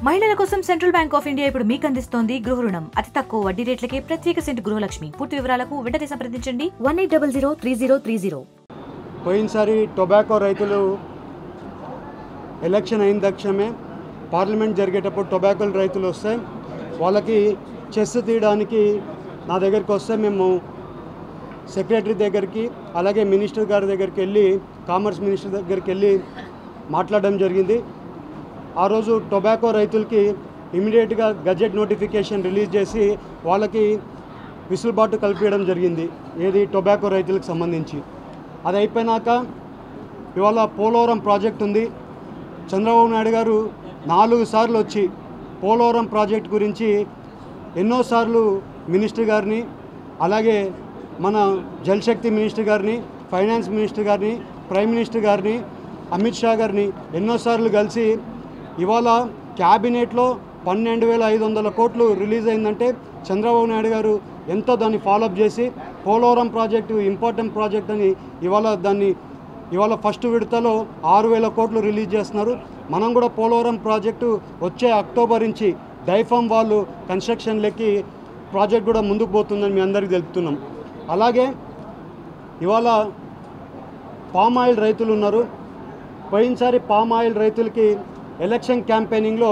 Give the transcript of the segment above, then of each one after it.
మహిళల కోసం central bank of India ఇప్పుడు మీకు అందిస్తోంది గృహ రుణం. అతి తక్కువ వడ్డీ రేట్లకే ప్రత్యేక సెంటు గృహలక్ష్మి. పూర్తి వివరాలకు వెంటనే సంప్రదించండి 18003030. పోయినసారి టొబాకో రైతులు ఎలక్షన్ అయిన తక్షణమే పార్లమెంట్ జరిగేటప్పుడు టొబాకో రైతులు వస్తే వాళ్ళకి చెస్ తీయడానికి నా దగ్గరికి వస్తే మేము సెక్రటరీ దగ్గరికి అలాగే మినిస్టర్ గారి దగ్గరికి వెళ్ళి కామర్స్ మినిస్టర్ దగ్గరికి వెళ్ళి మాట్లాడడం జరిగింది. ఆ రోజు టొబాకో రైతులకి ఇమీడియట్గా గజెట్ నోటిఫికేషన్ రిలీజ్ చేసి వాళ్ళకి విసులుబాటు కల్పించడం జరిగింది, ఏది టొబాకో రైతులకు సంబంధించి. అది అయిపోయినాక ఇవాళ పోలవరం ప్రాజెక్ట్ ఉంది. చంద్రబాబు నాయుడు గారు 4 సార్లు వచ్చి పోలవరం ప్రాజెక్ట్ గురించి ఎన్నోసార్లు మినిస్టర్ గారిని అలాగే మన జలశక్తి మినిస్టర్ గారిని, ఫైనాన్స్ మినిస్టర్ గారిని, ప్రైమ్ మినిస్టర్ గారిని, అమిత్ షా గారిని ఎన్నోసార్లు కలిసి ఇవాళ క్యాబినెట్లో 12,500 కోట్లు రిలీజ్ అయిందంటే చంద్రబాబు నాయుడు గారు ఎంతో దాన్ని ఫాలోఅప్ చేసి పోలవరం ప్రాజెక్టు ఇంపార్టెంట్ ప్రాజెక్ట్ అని ఇవాళ ఫస్ట్ విడతలో 6,000 కోట్లు రిలీజ్ చేస్తున్నారు. మనం కూడా పోలవరం ప్రాజెక్టు వచ్చే అక్టోబర్ నుంచి డైఫామ్ వాళ్ళు కన్స్ట్రక్షన్ లెక్కి ప్రాజెక్ట్ కూడా ముందుకు పోతుందని మీ అందరికీ తెలుపుతున్నాం. అలాగే ఇవాళ పామ్ ఆయిల్ రైతులు ఉన్నారు. పోయినసారి పామ్ ఆయిల్ రైతులకి ఎలక్షన్ క్యాంపెయినింగ్లో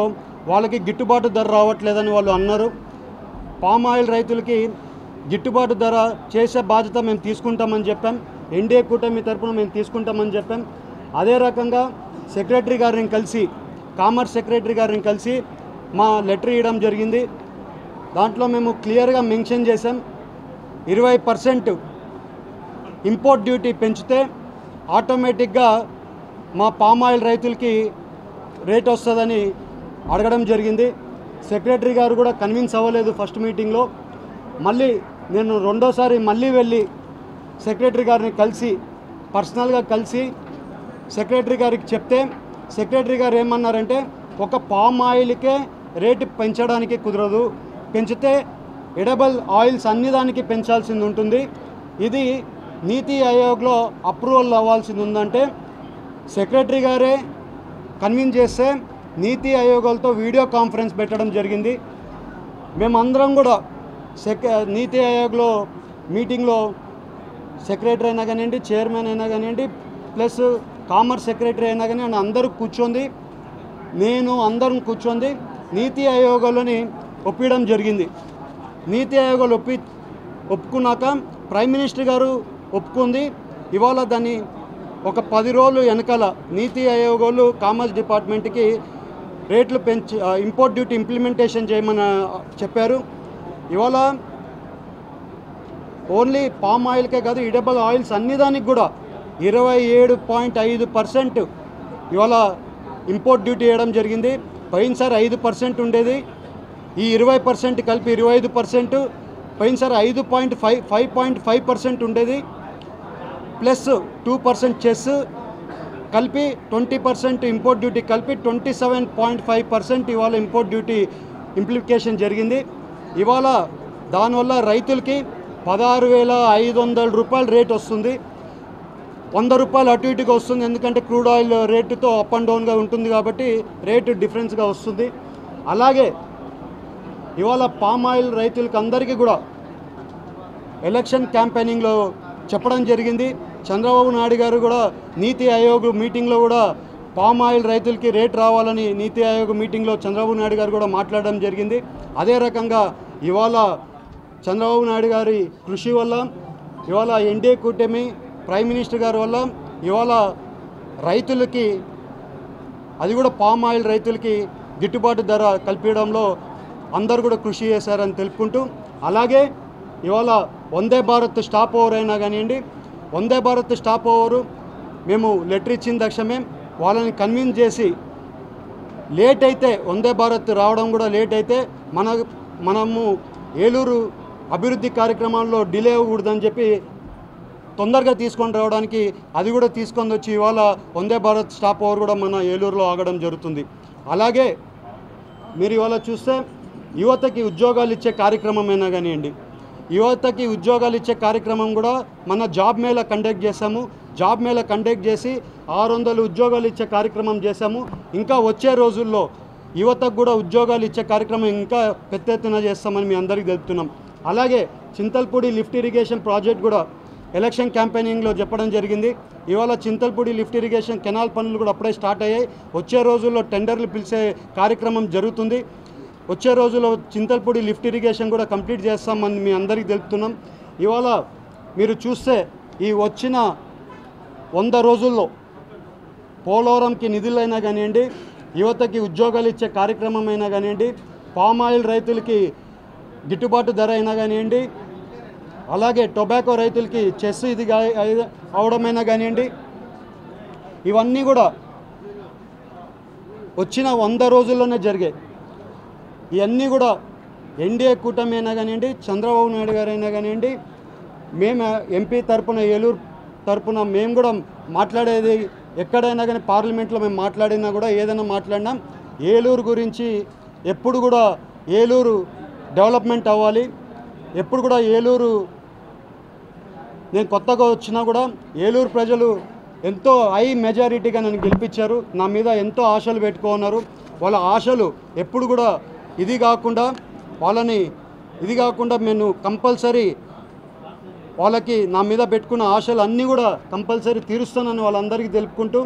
వాళ్ళకి గిట్టుబాటు ధర రావట్లేదని వాళ్ళు అన్నారు. పామ్ ఆయిల్ రైతులకి గిట్టుబాటు ధర చేసే బాధ్యత మేము తీసుకుంటామని చెప్పాం. ఎన్డీఏ కూటమి తరఫున మేము తీసుకుంటామని చెప్పాం. అదే రకంగా సెక్రటరీ గారిని కలిసి, కామర్స్ సెక్రటరీ గారిని కలిసి మా లెటర్ ఇవ్వడం జరిగింది. దాంట్లో మేము క్లియర్గా మెన్షన్ చేసాం, 20% ఇంపోర్ట్ డ్యూటీ పెంచితే ఆటోమేటిక్గా మా పామ్ ఆయిల్ రైతులకి రేట్ వస్తుందని అడగడం జరిగింది. సెక్రటరీ గారు కూడా కన్విన్స్ అవ్వలేదు ఫస్ట్ మీటింగ్లో. మళ్ళీ నేను రెండోసారి మళ్ళీ వెళ్ళి సెక్రటరీ గారిని కలిసి పర్సనల్గా కలిసి సెక్రటరీ గారికి చెప్తే సెక్రటరీ గారు ఏమన్నారంటే ఒక పామ్ ఆయిల్కే రేటు పెంచడానికి కుదరదు, పెంచితే ఎడబుల్ ఆయిల్స్ అన్ని దానికి పెంచాల్సింది ఉంటుంది. ఇది నీతి ఆయోగ్లో అప్రూవల్ అవ్వాల్సింది ఉందంటే సెక్రటరీ గారే కన్విన్స్ చేస్తే నీతి ఆయోగాలతో వీడియో కాన్ఫరెన్స్ పెట్టడం జరిగింది. మేమందరం కూడా నీతి ఆయోగ్లో మీటింగ్లో సెక్రటరీ అయినా కానివ్వండి, చైర్మన్ అయినా కానివ్వండి, ప్లస్ కామర్స్ సెక్రటరీ అయినా కానీ అందరూ కూర్చొని అందరం కూర్చొని నీతి ఆయోగాలని ఒప్పించడం జరిగింది. నీతి ఆయోగాలు ఒప్పుకున్నాక ప్రైమ్ మినిస్టర్ గారు ఒప్పుకుంది. ఇవాళ దాన్ని ఒక 10 రోజులు వెనకాల నీతి ఆయోగాలు కామర్స్ డిపార్ట్మెంట్కి రేట్లు పెంచి ఇంపోర్ట్ డ్యూటీ ఇంప్లిమెంటేషన్ చేయమని చెప్పారు. ఇవాళ ఓన్లీ పామ్ ఆయిల్కే కాదు, ఎడిబుల్ ఆయిల్స్ అన్ని దానికి కూడా 27.5% ఇవాళ ఇంపోర్ట్ డ్యూటీ వేయడం జరిగింది. పోయినసారి 5% ఉండేది, ఈ 20% కలిపి 25%, పోయినసారి 5.5% ఉండేది, ప్లస్ 2% చెస్ కలిపి 20% ఇంపోర్ట్ డ్యూటీ కలిపి 27.5% ఇవాళ ఇంపోర్ట్ డ్యూటీ ఇంప్లికేషన్ జరిగింది. ఇవాళ దానివల్ల రైతులకి 16,500 రూపాయల రేట్ వస్తుంది. 100 రూపాయలు అటు ఇటుగా వస్తుంది, ఎందుకంటే క్రూడ్ ఆయిల్ రేటుతో అప్ అండ్ డౌన్గా ఉంటుంది కాబట్టి రేటు డిఫరెన్స్గా వస్తుంది. అలాగే ఇవాళ పామ్ ఆయిల్ రైతులకి అందరికీ కూడా ఎలక్షన్ క్యాంపెయినింగ్లో చెప్పడం జరిగింది. చంద్రబాబు నాయుడు గారు కూడా నీతి ఆయోగ్ మీటింగ్లో కూడా పామ్ ఆయిల్ రైతులకి రేట్ రావాలని నీతి ఆయోగ్ మీటింగ్లో చంద్రబాబు నాయుడు గారు కూడా మాట్లాడడం జరిగింది. అదే రకంగా ఇవాళ చంద్రబాబు నాయుడు గారి కృషి వల్ల, ఇవాళ ఎన్డీఏ కూటమి ప్రైమ్ మినిస్టర్ గారి వల్ల ఇవాళ రైతులకి, అది కూడా పామ్ ఆయిల్ రైతులకి గిట్టుబాటు ధర కల్పించడంలో అందరూ కూడా కృషి చేశారని తెలుపుకుంటూ, అలాగే ఇవాళ వందే భారత్ స్టాప్ ఓవర్ అయినా కానివ్వండి, వందే భారత్ స్టాప్ ఓవరు మేము లెటర్ ఇచ్చిన తక్షణమే వాళ్ళని కన్విన్స్ చేసి లేట్ అయితే వందే భారత్ రావడం కూడా లేట్ అయితే మనము ఏలూరు అభివృద్ధి కార్యక్రమాల్లో డిలే అవ్వకూడదని చెప్పి తొందరగా తీసుకొని రావడానికి అది కూడా తీసుకొని వచ్చి ఇవాళ వందే భారత్ స్టాప్ ఓవర్ కూడా మన ఏలూరులో ఆగడం జరుగుతుంది. అలాగే మీరు ఇవాళ చూస్తే యువతకి ఉద్యోగాలు ఇచ్చే కార్యక్రమమైనా కానివ్వండి, యువతకి ఉద్యోగాలు ఇచ్చే కార్యక్రమం కూడా మన జాబ్ మేళా కండక్ట్ చేశాము. జాబ్ మేళా కండక్ట్ చేసి 600 ఉద్యోగాలు ఇచ్చే కార్యక్రమం చేశాము. ఇంకా వచ్చే రోజుల్లో యువతకు కూడా ఉద్యోగాలు ఇచ్చే కార్యక్రమం ఇంకా పెద్ద ఎత్తున చేస్తామని మీ అందరికీ తెలుపుతున్నాం. అలాగే చింతల్పూడి లిఫ్ట్ ఇరిగేషన్ ప్రాజెక్ట్ కూడా ఎలక్షన్ క్యాంపెయినింగ్లో చెప్పడం జరిగింది. ఇవాళ చింతల్పూడి లిఫ్ట్ ఇరిగేషన్ కెనాల్ పనులు కూడా అప్పుడే స్టార్ట్ అయ్యాయి. వచ్చే రోజుల్లో టెండర్లు పిలిచే కార్యక్రమం జరుగుతుంది. వచ్చే రోజుల్లో చింతల్పూడి లిఫ్ట్ ఇరిగేషన్ కూడా కంప్లీట్ చేస్తామని మీ అందరికీ తెలుపుతున్నాం. ఇవాళ మీరు చూస్తే ఈ వచ్చిన 100 రోజుల్లో పోలవరంకి నిధులైనా కానివ్వండి, యువతకి ఉద్యోగాలు ఇచ్చే కార్యక్రమం అయినా కానివ్వండి, పామాయిల్ రైతులకి గిట్టుబాటు ధర అయినా కానివ్వండి, అలాగే టొబాకో రైతులకి చెస్ ఇది అవడమైనా కానివ్వండి, ఇవన్నీ కూడా వచ్చిన 100 రోజుల్లోనే జరిగాయి. ఇవన్నీ కూడా ఎన్డీఏ కూటమి అయినా కానివ్వండి, చంద్రబాబు నాయుడు గారు అయినా కానివ్వండి, మేము ఎంపీ తరపున ఏలూరు తరపున మేము కూడా మాట్లాడేది ఎక్కడైనా కానీ పార్లమెంట్లో మేము మాట్లాడినా కూడా ఏదైనా మాట్లాడినా ఏలూరు గురించి ఎప్పుడు కూడా ఏలూరు డెవలప్మెంట్ అవ్వాలి, ఎప్పుడు కూడా ఏలూరు నేను కొత్తగా వచ్చినా కూడా ఏలూరు ప్రజలు ఎంతో హై మెజారిటీగా నన్ను గెలిపించారు. నా మీద ఎంతో ఆశలు పెట్టుకున్నారు. వాళ్ళ ఆశలు ఎప్పుడు కూడా ఇది కాకుండా నేను కంపల్సరీ వాళ్ళకి నా మీద పెట్టుకున్న ఆశలు అన్నీ కూడా కంపల్సరీ తీరుస్తానని వాళ్ళందరికీ తెలుపుకుంటూ,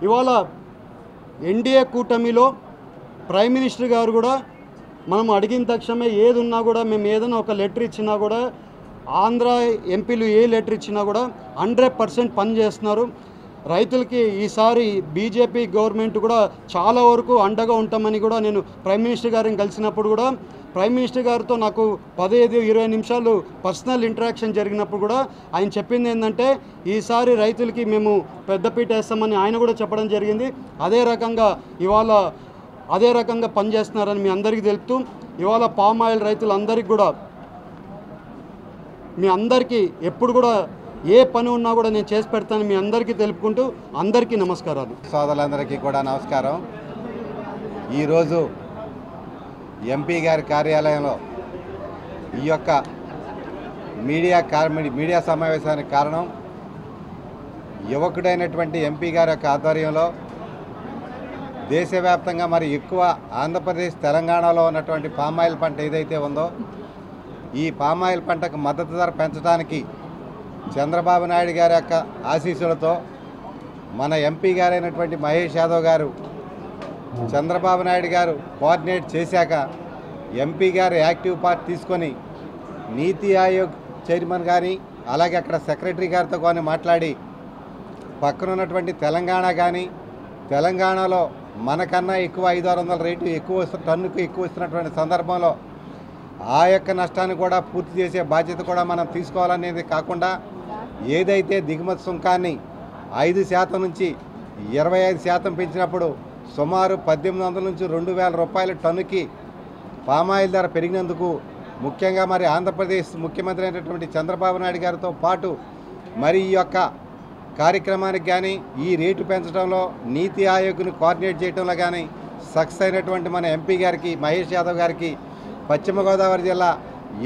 ఇవాళ ఎన్డీఏ కూటమిలో ప్రైమ్ మినిస్టర్ గారు కూడా మనం అడిగిన తక్షణమే ఏది ఉన్నా కూడా మేము ఏదైనా ఒక లెటర్ ఇచ్చినా కూడా ఆంధ్ర ఎంపీలు ఏ లెటర్ ఇచ్చినా కూడా 100% పని చేస్తున్నారు. రైతులకి ఈసారి బీజేపీ గవర్నమెంట్ కూడా చాలా వరకు అండగా ఉంటామని కూడా నేను ప్రైమ్ మినిస్టర్ గారిని కలిసినప్పుడు కూడా ప్రైమ్ మినిస్టర్ గారితో నాకు 15-20 నిమిషాలు పర్సనల్ ఇంటరాక్షన్ జరిగినప్పుడు కూడా ఆయన చెప్పింది ఏంటంటే ఈసారి రైతులకి మేము పెద్దపీట వేస్తామని ఆయన కూడా చెప్పడం జరిగింది. అదే రకంగా పనిచేస్తున్నారని మీ అందరికీ తెలుపుతూ, ఇవాళ పామాయిల్ రైతులందరికీ కూడా మీ అందరికీ ఎప్పుడు కూడా ఏ పని ఉన్నా కూడా నేను చేసి పెడతాను మీ అందరికీ తెలుపుకుంటూ అందరికీ నమస్కారాలు. సోదరులందరికీ కూడా నమస్కారం. ఈరోజు ఎంపీ గారి కార్యాలయంలో ఈ యొక్క మీడియా సమావేశానికి కారణం యువకుడైనటువంటి ఎంపీ గారి యొక్క ఆధ్వర్యంలో దేశవ్యాప్తంగా మరి ఎక్కువ ఆంధ్రప్రదేశ్ తెలంగాణలో ఉన్నటువంటి పామాయిల్ పంట ఏదైతే ఉందో ఈ పామాయిల్ పంటకు మద్దతు ధర పెంచడానికి చంద్రబాబు నాయుడు గారి యొక్క ఆశీస్సులతో మన ఎంపీ గారైనటువంటి మహేష్ యాదవ్ గారు చంద్రబాబు నాయుడు గారు కోఆర్డినేట్ చేశాక ఎంపీ గారు యాక్టివ్ పార్ట్ తీసుకొని నీతి ఆయోగ్ చైర్మన్ కానీ అలాగే అక్కడ సెక్రటరీ గారితో కానీ మాట్లాడి పక్కనున్నటువంటి తెలంగాణ కానీ తెలంగాణలో మనకన్నా ఎక్కువ 500-600 రేటు టన్నుకు ఎక్కువ ఇస్తున్నటువంటి సందర్భంలో ఆ యొక్క నష్టాన్ని కూడా పూర్తి చేసే బాధ్యత కూడా మనం తీసుకోవాలనేది కాకుండా ఏదైతే దిగుమతి సుంకాన్ని 5% నుంచి 25% పెంచినప్పుడు సుమారు 1800 నుంచి 2000 రూపాయల టన్నుకి పామాయిల్ ధర పెరిగినందుకు ముఖ్యంగా మరి ఆంధ్రప్రదేశ్ ముఖ్యమంత్రి అయినటువంటి చంద్రబాబు నాయుడు గారితో పాటు మరి ఈ యొక్క కార్యక్రమానికి కానీ ఈ రేటు పెంచడంలో నీతి ఆయోగ్ను కోఆర్డినేట్ చేయడంలో కానీ సక్సెస్ అయినటువంటి మన ఎంపీ గారికి మహేష్ యాదవ్ గారికి పశ్చిమ గోదావరి జిల్లా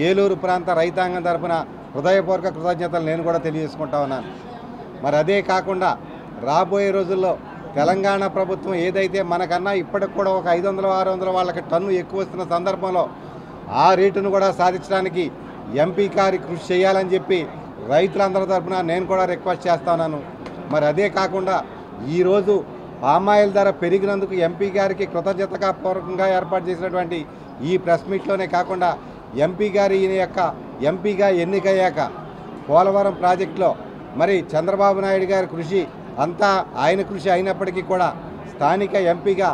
ఏలూరు ప్రాంత రైతాంగం తరపున హృదయపూర్వక కృతజ్ఞతలు నేను కూడా తెలియజేసుకుంటా ఉన్నాను. మరి అదే కాకుండా రాబోయే రోజుల్లో తెలంగాణ ప్రభుత్వం ఏదైతే మనకన్నా ఇప్పటికి కూడా ఒక 500-600 వాళ్ళకి టన్ను ఎక్కువ వస్తున్న సందర్భంలో ఆ రేటును కూడా సాధించడానికి ఎంపీ గారి కృషి చేయాలని చెప్పి రైతులందరి తరఫున నేను కూడా రిక్వెస్ట్ చేస్తున్నాను. మరి అదే కాకుండా ఈరోజు పామాయిల్ ధర పెరిగినందుకు ఎంపీ గారికి కృతజ్ఞతగా పూర్వకంగా ఏర్పాటు చేసినటువంటి ఈ ప్రెస్ మీట్లోనే కాకుండా ఎంపీ గారి ఈయన యొక్క ఎంపీగా ఎన్నికయ్యాక పోలవరం ప్రాజెక్టులో మరి చంద్రబాబు నాయుడు గారి కృషి అంతా ఆయన కృషి అయినప్పటికీ కూడా స్థానిక ఎంపీగా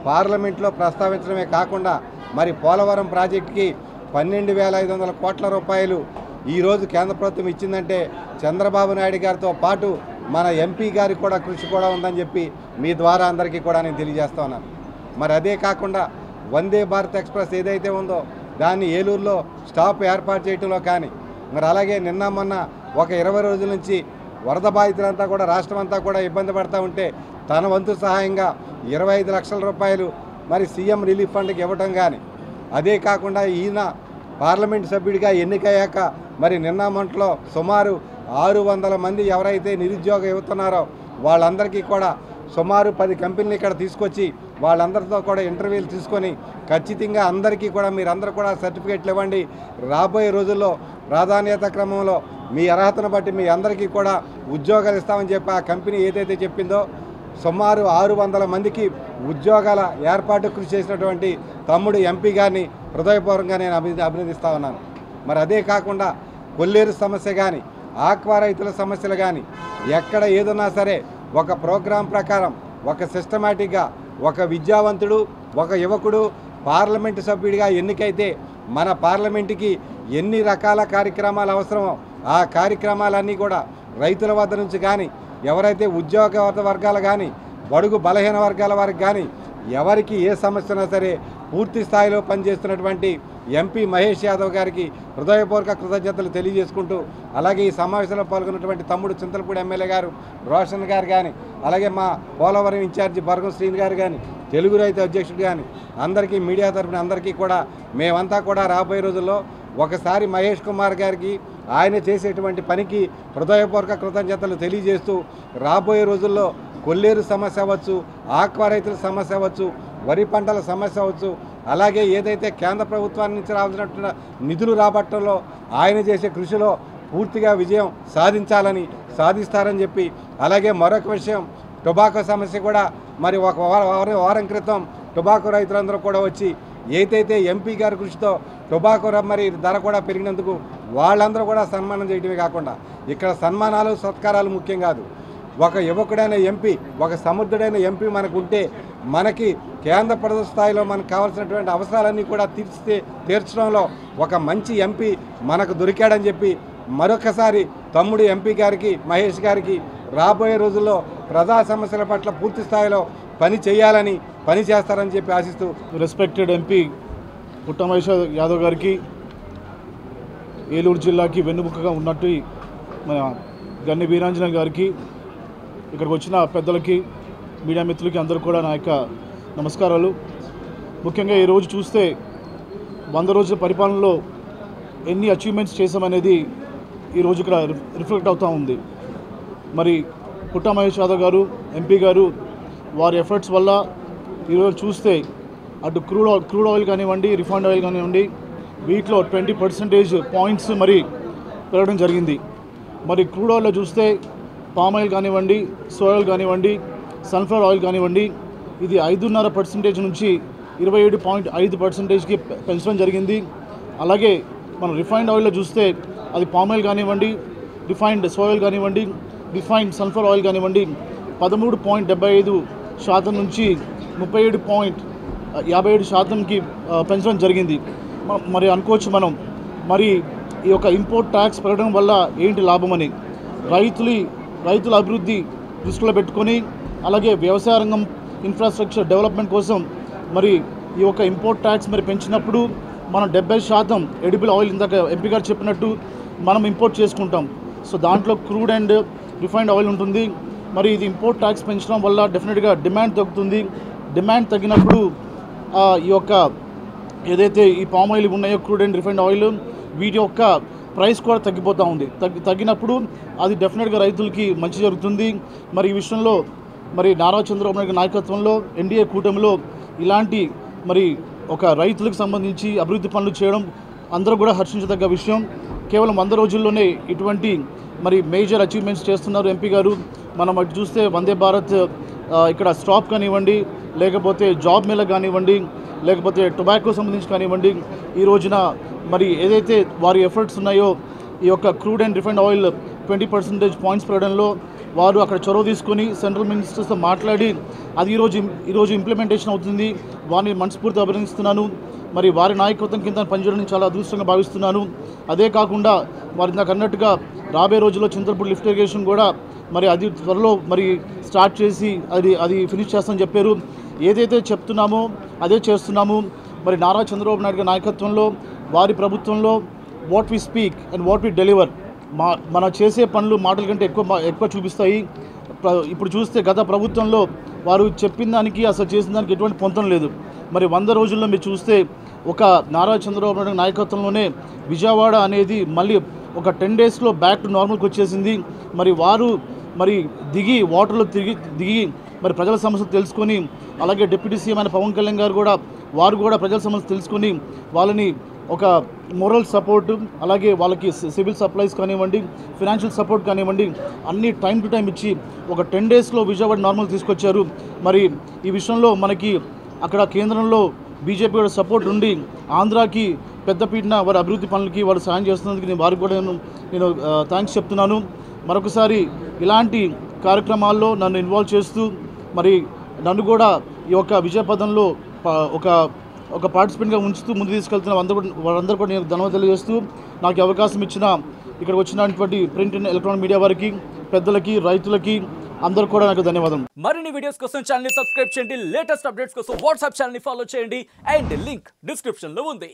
పార్లమెంట్లో ప్రస్తావించడమే కాకుండా మరి పోలవరం ప్రాజెక్టుకి 12,500 కోట్ల రూపాయలు ఈరోజు కేంద్ర ప్రభుత్వం ఇచ్చిందంటే చంద్రబాబు నాయుడు గారితో పాటు మన ఎంపీ గారికి కూడా కృషి కూడా ఉందని చెప్పి మీ ద్వారా అందరికీ కూడా నేను తెలియజేస్తా ఉన్నాను. మరి అదే కాకుండా వందే భారత్ ఎక్స్ప్రెస్ ఏదైతే ఉందో దాన్ని ఏలూరులో స్టాప్ ఏర్పాటు చేయడంలో కానీ మరి అలాగే నిన్న మొన్న ఒక 20 రోజుల నుంచి వరద బాధితులంతా కూడా రాష్ట్రం అంతా కూడా ఇబ్బంది పడుతూ ఉంటే తన వంతు సహాయంగా 25 లక్షల రూపాయలు మరి సీఎం రిలీఫ్ ఫండ్కి ఇవ్వటం కానీ అదే కాకుండా ఈయన పార్లమెంట్ సభ్యుడిగా ఎన్నికయ్యాక మరి నిన్న మొంటలో సుమారు 600 మంది ఎవరైతే నిరుద్యోగ యువతున్నారో వాళ్ళందరికీ కూడా సుమారు 10 కంపెనీలు ఇక్కడ తీసుకొచ్చి వాళ్ళందరితో కూడా ఇంటర్వ్యూలు తీసుకొని ఖచ్చితంగా అందరికీ కూడా మీరందరూ కూడా సర్టిఫికేట్లు ఇవ్వండి. రాబోయే రోజుల్లో ప్రాధాన్యత క్రమంలో మీ అర్హతను బట్టి మీ అందరికీ కూడా ఉద్యోగాలు ఇస్తామని చెప్పి ఆ కంపెనీ ఏదైతే చెప్పిందో సుమారు 600 మందికి ఉద్యోగాల ఏర్పాటు కృషి చేసినటువంటి తమ్ముడు ఎంపీ గారిని హృదయపూర్వకంగా నేను అభినందిస్తా ఉన్నాను. మరి అదే కాకుండా కొల్లేరు సమస్య కానీ ఆక్వా రైతుల సమస్యలు కానీ ఎక్కడ ఏదన్నా సరే ఒక ప్రోగ్రాం ప్రకారం ఒక సిస్టమేటిక్గా ఒక విద్యావంతుడు ఒక యువకుడు పార్లమెంటు సభ్యుడిగా ఎన్నికైతే మన పార్లమెంటుకి ఎన్ని రకాల కార్యక్రమాలు అవసరమో ఆ కార్యక్రమాలన్నీ కూడా రైతుల వద్ద నుంచి కానీ ఎవరైతే ఉద్యోగ వర్గాలు కానీ బడుగు బలహీన వర్గాల వారికి కానీ ఎవరికి ఏ సమస్యనా సరే పూర్తి స్థాయిలో పనిచేస్తున్నటువంటి ఎంపీ మహేష్ యాదవ్ గారికి హృదయపూర్వక కృతజ్ఞతలు తెలియజేసుకుంటూ అలాగే ఈ సమావేశంలో పాల్గొన్నటువంటి తమ్ముడు చింతలపూడి ఎమ్మెల్యే గారు రోషన్ గారు కానీ అలాగే మా పోలవరం ఇన్ఛార్జి బర్గం శ్రీని గారు కానీ తెలుగు రైతు అధ్యక్షుడు కానీ అందరికీ మీడియా తరఫున అందరికీ కూడా మేమంతా కూడా రాబోయే రోజుల్లో ఒకసారి మహేష్ కుమార్ గారికి ఆయన చేసేటువంటి పనికి హృదయపూర్వక కృతజ్ఞతలు తెలియజేస్తూ రాబోయే రోజుల్లో కొల్లేరు సమస్య అవ్వచ్చు, ఆక్వా రైతుల సమస్య అవ్వచ్చు, వరి పంటల సమస్య అవ్వచ్చు, అలాగే ఏదైతే కేంద్ర ప్రభుత్వాన్ని నుంచి రావాల్సిన నిధులు రాబట్టంలో ఆయన చేసే కృషిలో పూర్తిగా విజయం సాధిస్తారని చెప్పి అలాగే మరొక విషయం టొబాకో సమస్య కూడా మరి ఒక వారం క్రితం టొబాకో రైతులందరూ కూడా వచ్చి ఏదైతే ఎంపీ గారి కృషితో టొబాకో మరి ధర కూడా పెరిగినందుకు వాళ్ళందరూ కూడా సన్మానం చేయడమే కాకుండా ఇక్కడ సన్మానాలు సత్కారాలు ముఖ్యం కాదు. ఒక యువకుడైన ఎంపీ ఒక సమర్థుడైన ఎంపీ మనకు ఉంటే మనకి కేంద్ర ప్రభుత్వ స్థాయిలో మనకు కావాల్సినటువంటి అవసరాలన్నీ కూడా తీర్చడంలో ఒక మంచి ఎంపీ మనకు దొరికాడని చెప్పి మరొకసారి తమ్ముడు ఎంపీ గారికి మహేష్ గారికి రాబోయే రోజుల్లో ప్రజా సమస్యల పట్ల పూర్తి స్థాయిలో పని చేస్తారని చెప్పి ఆశిస్తూ రెస్పెక్టెడ్ ఎంపీ పుట్ట మహేష్ యాదవ్ గారికి ఏలూరు జిల్లాకి వెన్నుముకగా ఉన్నట్టు మన గన్ని వీరాంజనేయ గారికి ఇక్కడికి వచ్చిన పెద్దలకి మీడియా మిత్రులకి అందరూ కూడా నా యొక్క నమస్కారాలు. ముఖ్యంగా ఈరోజు చూస్తే 100 రోజుల పరిపాలనలో ఎన్ని అచీవ్మెంట్స్ చేశామనేది ఈరోజు ఇక్కడ రిఫ్లెక్ట్ అవుతూ ఉంది. మరి పుట్ట మహేష్ యాదవ్ గారు ఎంపీ గారు వారి ఎఫర్ట్స్ వల్ల ఈరోజు చూస్తే అటు క్రూడ్ ఆయిల్ కానివ్వండి, రిఫైండ్ ఆయిల్ కానివ్వండి, వీటిలో 20% పాయింట్స్ మరి పెరగడం జరిగింది. మరి క్రూడ్ ఆయిల్లో చూస్తే పామ్ ఆయిల్ కానివ్వండి, సోయా ఆయిల్ కానివ్వండి, సన్ఫ్లవర్ ఆయిల్ కానివ్వండి, ఇది 5.5% నుంచి 27.5%కి పెంచడం జరిగింది. అలాగే మనం రిఫైండ్ ఆయిల్లో చూస్తే అది పామ్ ఆయిల్ కానివ్వండి, రిఫైండ్ సోయా ఆయిల్ కానివ్వండి, రిఫైండ్ సన్ఫ్లవర్ ఆయిల్ కానివ్వండి 13.75% నుంచి 37.57%కి పెంచడం జరిగింది. మరి అనుకోవచ్చు మనం మరి ఈ యొక్క ఇంపోర్ట్ ట్యాక్స్ పెరగడం వల్ల ఏంటి లాభమని. రైతుల అభివృద్ధి దృష్టిలో పెట్టుకొని అలాగే వ్యవసాయ రంగం ఇన్ఫ్రాస్ట్రక్చర్ డెవలప్మెంట్ కోసం మరి ఈ యొక్క ఇంపోర్ట్ ట్యాక్స్ మరి పెంచినప్పుడు మనం 70% ఎడిబుల్ ఆయిల్ ఇందాక ఎంపీ గారు చెప్పినట్టు మనం ఇంపోర్ట్ చేసుకుంటాం. సో దాంట్లో క్రూడ్ అండ్ రిఫైండ్ ఆయిల్ ఉంటుంది. మరి ఇది ఇంపోర్ట్ ట్యాక్స్ పెంచడం వల్ల డెఫినెట్గా డిమాండ్ తగ్గుతుంది. డిమాండ్ తగ్గినప్పుడు ఈ యొక్క ఏదైతే ఈ పామ్ ఆయిల్ ఉన్నాయో క్రూడ్ అండ్ రిఫైండ్ ఆయిల్ వీటి యొక్క ప్రైస్ కూడా తగ్గిపోతూ ఉంది. తగ్గినప్పుడు అది డెఫినెట్గా రైతులకి మంచి జరుగుతుంది. మరి ఈ విషయంలో మరి నారా చంద్రబాబు నాయుడు నాయకత్వంలో ఎన్డీఏ కూటమిలో ఇలాంటి మరి ఒక రైతులకు సంబంధించి అభివృద్ధి పనులు చేయడం అందరూ కూడా హర్షించదగ్గ విషయం. కేవలం 100 రోజుల్లోనే ఇటువంటి మరి మేజర్ అచీవ్మెంట్స్ చేస్తున్నారు ఎంపీ గారు. మనం అటు చూస్తే వందే భారత్ ఇక్కడ స్టాప్ కానివ్వండి, లేకపోతే జాబ్ మేళ కానివ్వండి, లేకపోతే టొబాకో సంబంధించి కానివ్వండి, ఈ రోజున మరి ఏదైతే వారి ఎఫర్ట్స్ ఉన్నాయో ఈ యొక్క crude and refined oil 20% points పెరగడంలో వారు అక్కడ చొరవ తీసుకొని సెంట్రల్ మినిస్టర్స్తో మాట్లాడి అది ఈరోజు ఇంప్లిమెంటేషన్ అవుతుంది. వారిని మనస్ఫూర్తిగా అభినందిస్తున్నాను. మరి వారి నాయకత్వం కింద పనిచేయడానికి చాలా అదృష్టంగా భావిస్తున్నాను. అదే కాకుండా వారి నాకు అన్నట్టుగా రాబోయే రోజుల్లో చింతలపూడి లిఫ్ట్ ఇరిగేషన్ కూడా మరి అది త్వరలో మరి స్టార్ట్ చేసి అది ఫినిష్ చేస్తామని చెప్పారు. ఏదైతే చెప్తున్నామో అదే చేస్తున్నాము. మరి నారా చంద్రబాబు నాయుడు నాయకత్వంలో వారి ప్రభుత్వంలో what we speak and what we deliver మన చేసే పనులు మాటల కంటే ఎక్కువ చూపిస్తాయి. ఇప్పుడు చూస్తే గత ప్రభుత్వంలో వారు చెప్పిన దానికి అసలు చేసిన దానికి ఎటువంటి పొంతం లేదు. మరి 100 రోజుల్లో మీరు చూస్తే ఒక నారా చంద్రబాబు నాయుడు నాయకత్వంలోనే విజయవాడ అనేది మళ్ళీ ఒక 10 డేస్లో బ్యాక్ టు నార్మల్కి వచ్చేసింది. మరి వారు దిగి వాటర్లో దిగి మరి ప్రజల సమస్యలు తెలుసుకొని, అలాగే డిప్యూటీ సీఎం అయిన పవన్ కళ్యాణ్ గారు కూడా వారు కూడా ప్రజల సమస్యలు తెలుసుకొని వాళ్ళని ఒక మోరల్ సపోర్ట్, అలాగే వాళ్ళకి సివిల్ సప్లైస్ కానివ్వండి, ఫినాన్షియల్ సపోర్ట్ కానివ్వండి, అన్ని టైం టు టైం ఇచ్చి ఒక 10 డేస్లో విజయవాడ నార్మల్ తీసుకొచ్చారు. మరి ఈ విషయంలో మనకి అక్కడ కేంద్రంలో బీజేపీ కూడా సపోర్ట్ ఉండి ఆంధ్రాకి పెద్దపీటన వారి అభివృద్ధి పనులకి వారు సాయం చేస్తున్నందుకు నేను వారికి కూడా నేను థ్యాంక్స్ చెప్తున్నాను. మరొకసారి ఇలాంటి కార్యక్రమాల్లో నన్ను ఇన్వాల్వ్ చేస్తూ మరి నన్ను కూడా ఈ యొక్క విజయపథంలో ఒక పార్టిసిపెంట్గా ఉంచుతూ ముందు తీసుకెళ్తున్న వారందరూ కూడా నేను ధన్యవాదాలు తెలియజేస్తూ, నాకు అవకాశం ఇచ్చిన ఇక్కడ వచ్చినటువంటి ప్రింట్ అండ్ ఎలక్ట్రానిక్ మీడియా వారికి, పెద్దలకి, రైతులకి అందరూ కూడా నాకు ధన్యవాదాలు. మరిన్ని వీడియోస్ కోసం ఛానల్ ని సబ్స్క్రైబ్ చేయండి, లేటెస్ట్ అప్డేట్స్ కోసం వాట్సాప్ ఛానల్ ని ఫాలో చేయండి అండ్ లింక్ డిస్క్రిప్షన్ లో ఉంది.